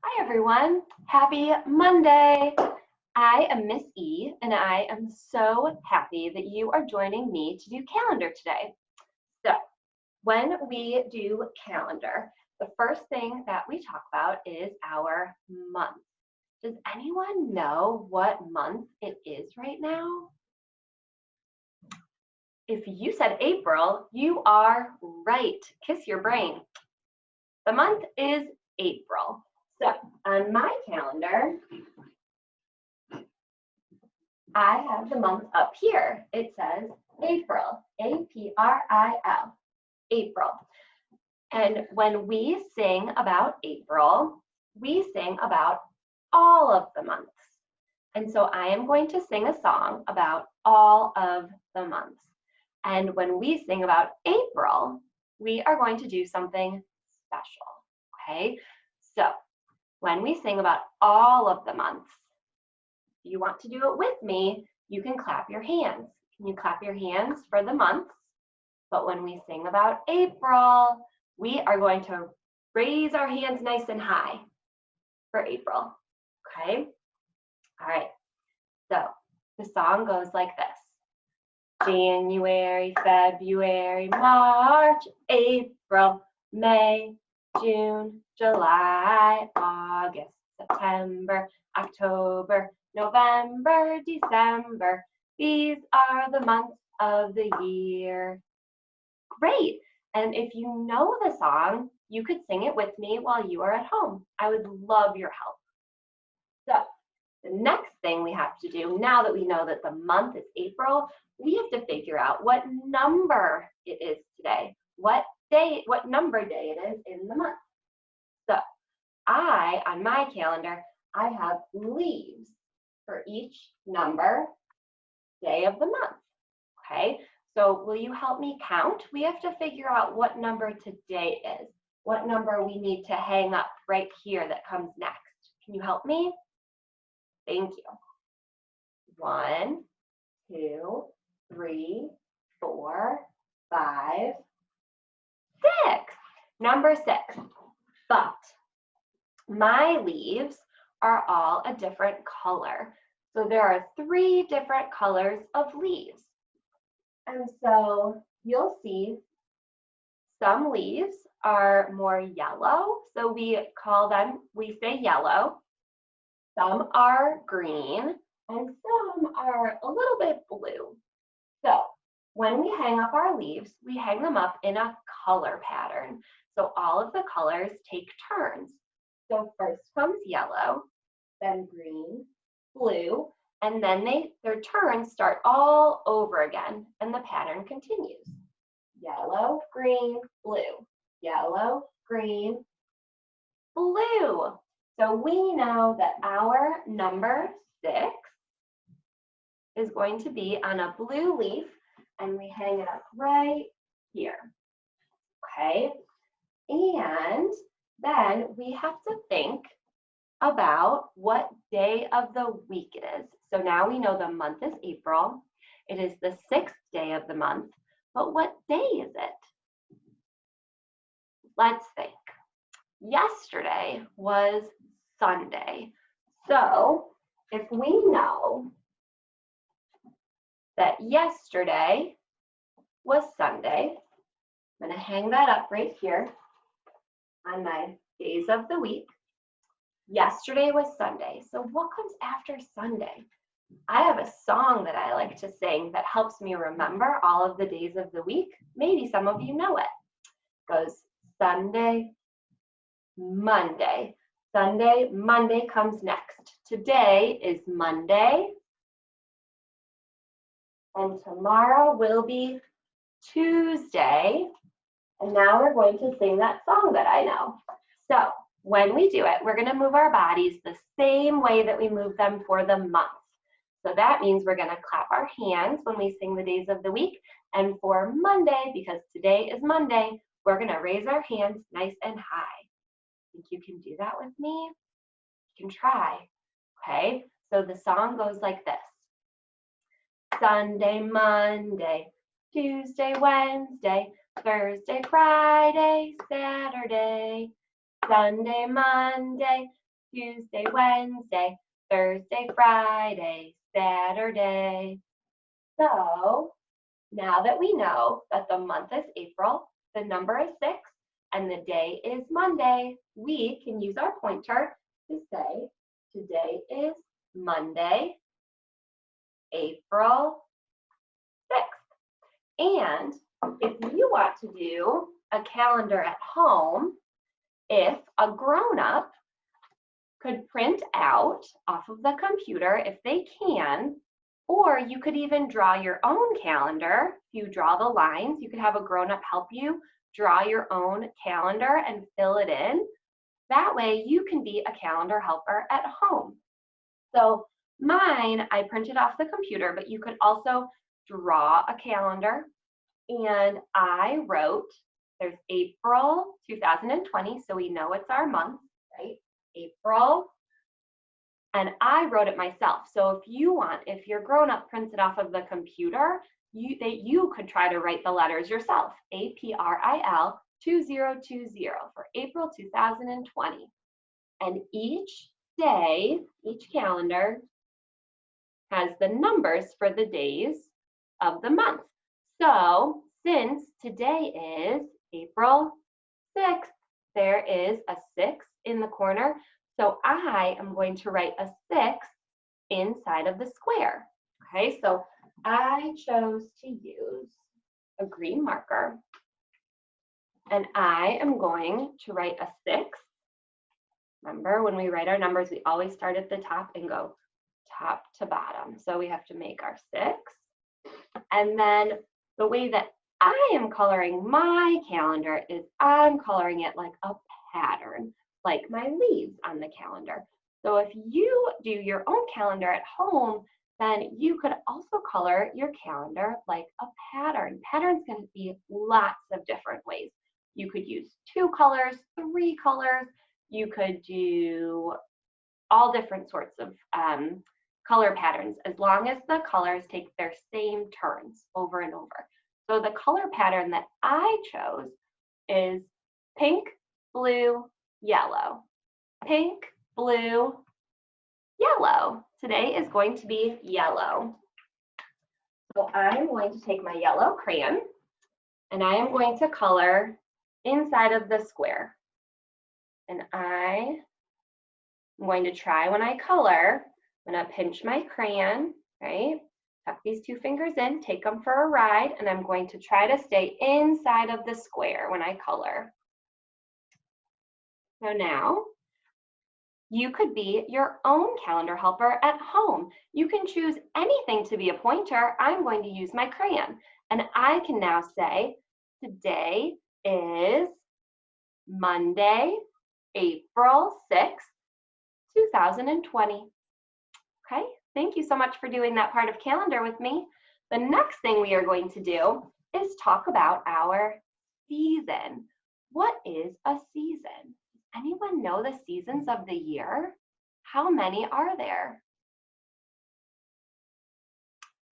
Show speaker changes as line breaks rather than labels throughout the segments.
Hi everyone, happy Monday. I am Miss E and I am so happy that you are joining me to do calendar today. So when we do calendar, the first thing that we talk about is our month. Does anyone know what month it is right now? If you said April, you are right. Kiss your brain. The month is April. So on my calendar, I have the month up here. It says April, A-P-R-I-L, April. And when we sing about April, we sing about all of the months. And so I am going to sing a song about all of the months. And when we sing about April, we are going to do something special, okay? So when we sing about all of the months, if you want to do it with me, you can clap your hands. Can you clap your hands for the months? But when we sing about April, we are going to raise our hands nice and high for April, okay? All right, so the song goes like this. January, February, March, April, May, June, July, August, September, October, November, December. These are the months of the year. Great. And if you know the song, you could sing it with me while you are at home. I would love your help. So the next thing we have to do, now that we know that the month is April, we have to figure out what number it is today, what number day it is in the month. So on my calendar, I have leaves for each number day of the month, okay? So will you help me count? We have to figure out what number today is, what number we need to hang up right here that comes next. Can you help me? Thank you. 1, 2, 3, 4, 5, 6. Number 6. But my leaves are all a different color. So there are 3 different colors of leaves. And so you'll see some leaves are more yellow. So we say yellow. Some are green and some are a little bit blue. So when we hang up our leaves, we hang them up in a color pattern. So all of the colors take turns. So first comes yellow, then green, blue, and then their turns start all over again, and the pattern continues. Yellow, green, blue, yellow, green, blue. So we know that our number 6 is going to be on a blue leaf, and we hang it up right here, okay? And then we have to think about what day of the week it is. So now we know the month is April. It is the 6th day of the month, but what day is it? Let's think. Yesterday was Sunday. So if we know that yesterday was Sunday, I'm going to hang that up right here on my days of the week. Yesterday was Sunday. So what comes after Sunday? I have a song that I like to sing that helps me remember all of the days of the week. Maybe some of you know it. It goes Sunday, Monday. Sunday, Monday comes next. Today is Monday. And tomorrow will be Tuesday. And now we're going to sing that song that I know. So when we do it, we're going to move our bodies the same way that we move them for the month. So that means we're going to clap our hands when we sing the days of the week. And for Monday, because today is Monday, we're going to raise our hands nice and high. Think you can do that with me? You can try. Okay, so the song goes like this. Sunday, Monday, Tuesday, Wednesday, Thursday, Friday, Saturday, Sunday, Monday, Tuesday, Wednesday, Thursday, Friday, Saturday. So now that we know that the month is April, the number is 6, and the day is Monday, we can use our pointer to say today is Monday, April 6th. And if you want to do a calendar at home, if a grown-up could print out off of the computer if they can, or you could even draw your own calendar. If you draw the lines, you could have a grown-up help you draw your own calendar and fill it in. That way you can be a calendar helper at home. So mine, I printed off the computer, but you could also draw a calendar. And I wrote, there's April 2020, so we know it's our month, right? April. And I wrote it myself. So if you want, if your grown-up prints it off of the computer, you could try to write the letters yourself. April 2020 for April 2020. And each day, each calendar has the numbers for the days of the month. So since today is April 6th, there is a 6 in the corner. So I am going to write a 6 inside of the square. Okay, so I chose to use a green marker, and I am going to write a 6. Remember, when we write our numbers, we always start at the top and go top to bottom. So we have to make our 6. And then the way that I am coloring my calendar is I'm coloring it like a pattern, like my leaves on the calendar. So if you do your own calendar at home, then you could also color your calendar like a pattern. Pattern's going to be lots of different ways. You could use 2 colors, 3 colors. You could do all different sorts of color patterns, as long as the colors take their same turns over and over. So the color pattern that I chose is pink, blue, yellow. Pink, blue, yellow. Today is going to be yellow. So I'm going to take my yellow crayon and I am going to color inside of the square. And I am going to try when I color, I'm going to pinch my crayon, right? Tuck these 2 fingers in, take them for a ride, and I'm going to try to stay inside of the square when I color. So now, you could be your own calendar helper at home. You can choose anything to be a pointer. I'm going to use my crayon. And I can now say, today is Monday, April 6th, 2020. Okay, thank you so much for doing that part of calendar with me. The next thing we are going to do is talk about our season. What is a season? Anyone know the seasons of the year? How many are there?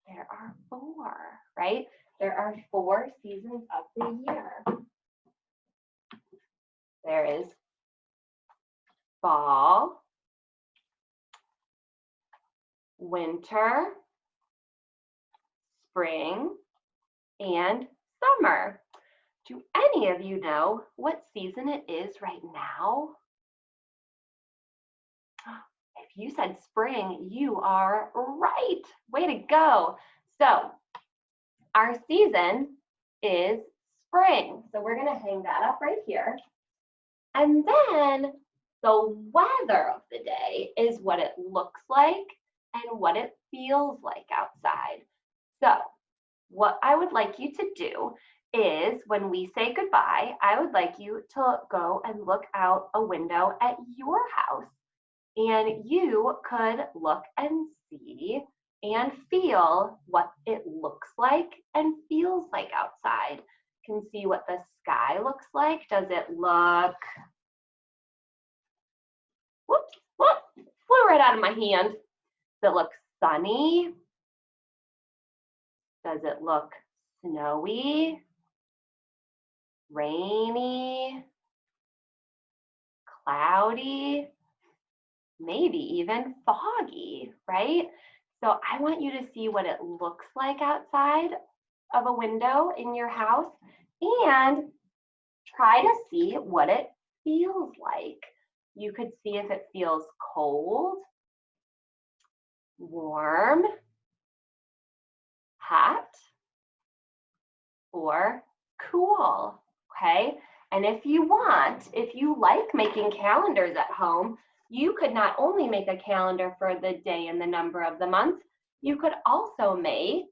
There are 4, right? There are 4 seasons of the year. There is fall, winter, spring, and summer. Do any of you know what season it is right now? If you said spring, you are right. Way to go. So our season is spring. So we're going to hang that up right here. And then the weather of the day is what it looks like and what it feels like outside. So what I would like you to do is, when we say goodbye, I would like you to go and look out a window at your house. And you could look and see and feel what it looks like and feels like outside. You can see what the sky looks like. Does it look, whoops, flew right out of my hand. Does it look sunny? Does it look snowy? Rainy? Cloudy? maybe even foggy, right? So I want you to see what it looks like outside of a window in your house and try to see what it feels like. You could see if it feels cold, warm, hot, or cool, okay? And if you want, if you like making calendars at home, you could not only make a calendar for the day and the number of the month, you could also make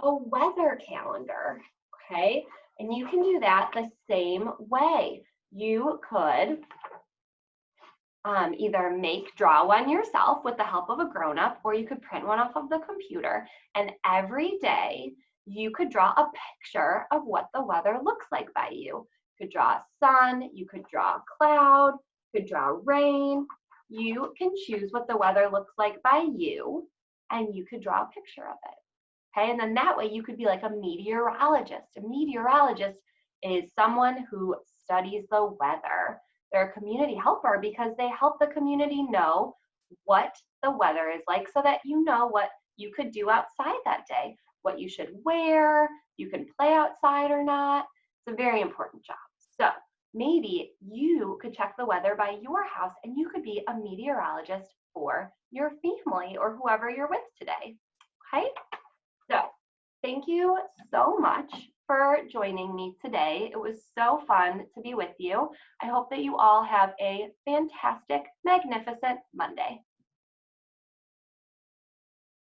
a weather calendar, okay? And you can do that the same way. You could either draw one yourself with the help of a grown-up, or you could print one off of the computer. And every day you could draw a picture of what the weather looks like by you. You could draw a sun, you could draw a cloud, you could draw rain. You can choose what the weather looks like by you, and you could draw a picture of it. Okay, and then that way you could be like a meteorologist. A meteorologist is someone who studies the weather. They're a community helper because they help the community know what the weather is like so that you know what you could do outside that day, what you should wear, you can play outside or not. It's a very important job. So maybe you could check the weather by your house and you could be a meteorologist for your family or whoever you're with today. Okay? So thank you so much for joining me today. It was so fun to be with you. I hope that you all have a fantastic, magnificent Monday.